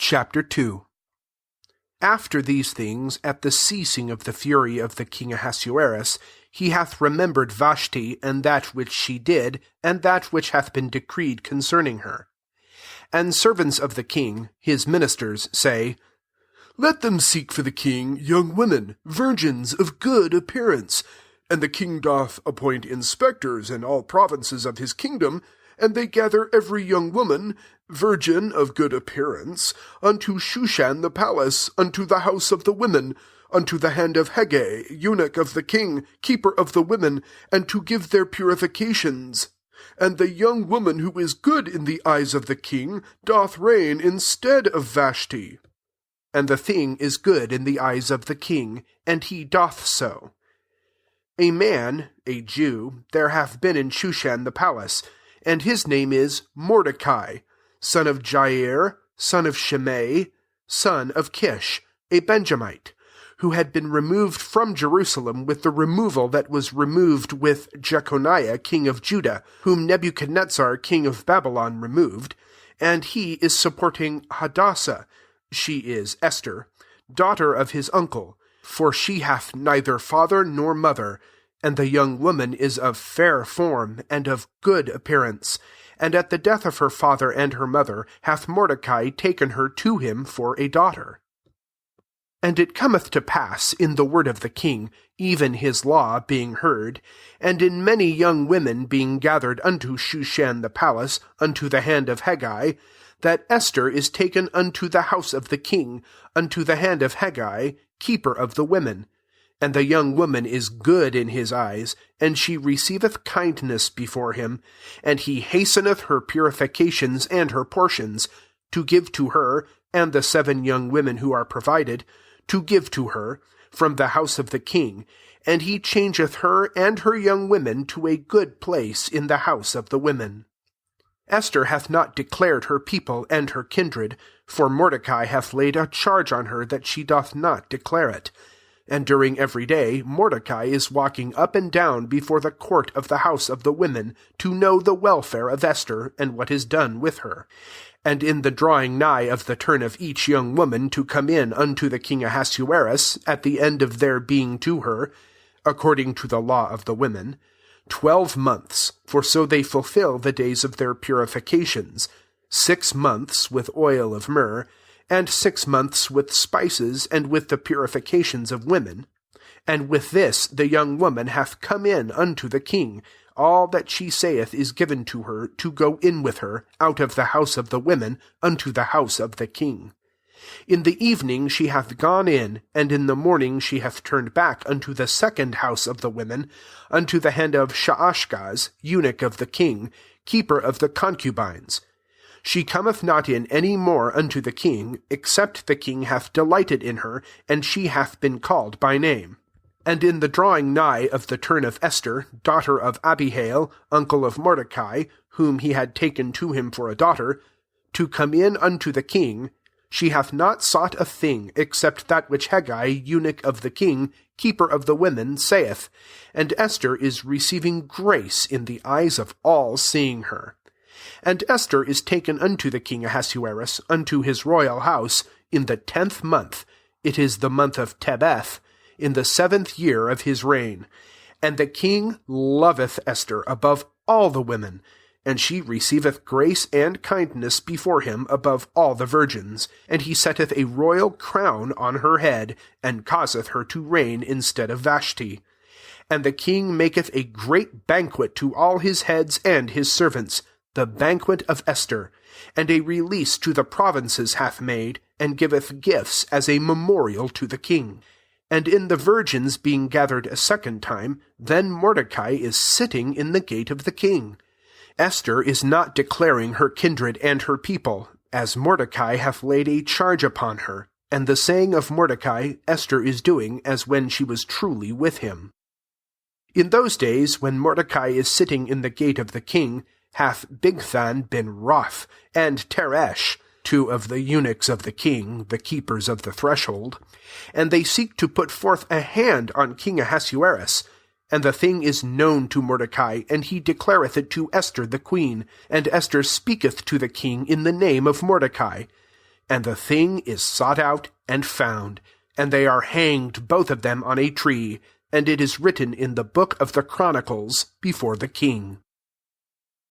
Chapter 2. After these things, at the ceasing of the fury of the king Ahasuerus, he hath remembered Vashti, and that which she did, and that which hath been decreed concerning her. And servants of the king, his ministers, say, Let them seek for the king young women, virgins of good appearance. And the king doth appoint inspectors in all provinces of his kingdom, and they gather every young woman, virgin of good appearance, unto Shushan the palace, unto the house of the women, unto the hand of Hegai, eunuch of the king, keeper of the women, and to give their purifications. And the young woman who is good in the eyes of the king doth reign instead of Vashti. And the thing is good in the eyes of the king, and he doth so. A man, a Jew, there hath been in Shushan the palace, and his name is Mordecai, son of Jair, son of Shimei, son of Kish, a Benjamite, who had been removed from Jerusalem with the removal that was removed with Jeconiah king of Judah, whom Nebuchadnezzar king of Babylon removed, and he is supporting Hadassah, she is Esther, daughter of his uncle, for she hath neither father nor mother, and the young woman is of fair form and of good appearance. And at the death of her father and her mother hath Mordecai taken her to him for a daughter. And it cometh to pass in the word of the king, even his law being heard, and in many young women being gathered unto Shushan the palace, unto the hand of Hegai, that Esther is taken unto the house of the king, unto the hand of Hegai, keeper of the women. And the young woman is good in his eyes, and she receiveth kindness before him, and he hasteneth her purifications and her portions, to give to her, and the 7 young women who are provided, to give to her, from the house of the king, and he changeth her and her young women to a good place in the house of the women. Esther hath not declared her people and her kindred, for Mordecai hath laid a charge on her that she doth not declare it. And during every day Mordecai is walking up and down before the court of the house of the women, to know the welfare of Esther, and what is done with her. And in the drawing nigh of the turn of each young woman to come in unto the king Ahasuerus, at the end of their being to her, according to the law of the women, 12 months, for so they fulfill the days of their purifications, 6 months with oil of myrrh, and 6 months with spices, and with the purifications of women. And with this the young woman hath come in unto the king. All that she saith is given to her, to go in with her, out of the house of the women, unto the house of the king. In the evening she hath gone in, and in the morning she hath turned back unto the 2nd house of the women, unto the hand of Shaashgaz, eunuch of the king, keeper of the concubines. She cometh not in any more unto the king, except the king hath delighted in her, and she hath been called by name. And in the drawing nigh of the turn of Esther, daughter of Abihail, uncle of Mordecai, whom he had taken to him for a daughter, to come in unto the king, she hath not sought a thing, except that which Hegai, eunuch of the king, keeper of the women, saith, and Esther is receiving grace in the eyes of all seeing her. And Esther is taken unto the king Ahasuerus, unto his royal house, in the 10th month, it is the month of Tebeth, in the 7th year of his reign. And the king loveth Esther above all the women, and she receiveth grace and kindness before him above all the virgins, and he setteth a royal crown on her head, and causeth her to reign instead of Vashti. And the king maketh a great banquet to all his heads and his servants, the banquet of Esther, and a release to the provinces hath made, and giveth gifts as a memorial to the king. And in the virgins being gathered a 2nd time, then Mordecai is sitting in the gate of the king. Esther is not declaring her kindred and her people, as Mordecai hath laid a charge upon her, and the saying of Mordecai Esther is doing as when she was truly with him. In those days, when Mordecai is sitting in the gate of the king, hath Bigthan been wroth, and Teresh, 2 of the eunuchs of the king, the keepers of the threshold, and they seek to put forth a hand on King Ahasuerus. And the thing is known to Mordecai, and he declareth it to Esther the queen, and Esther speaketh to the king in the name of Mordecai. And the thing is sought out and found, and they are hanged both of them on a tree, and it is written in the book of the Chronicles before the king.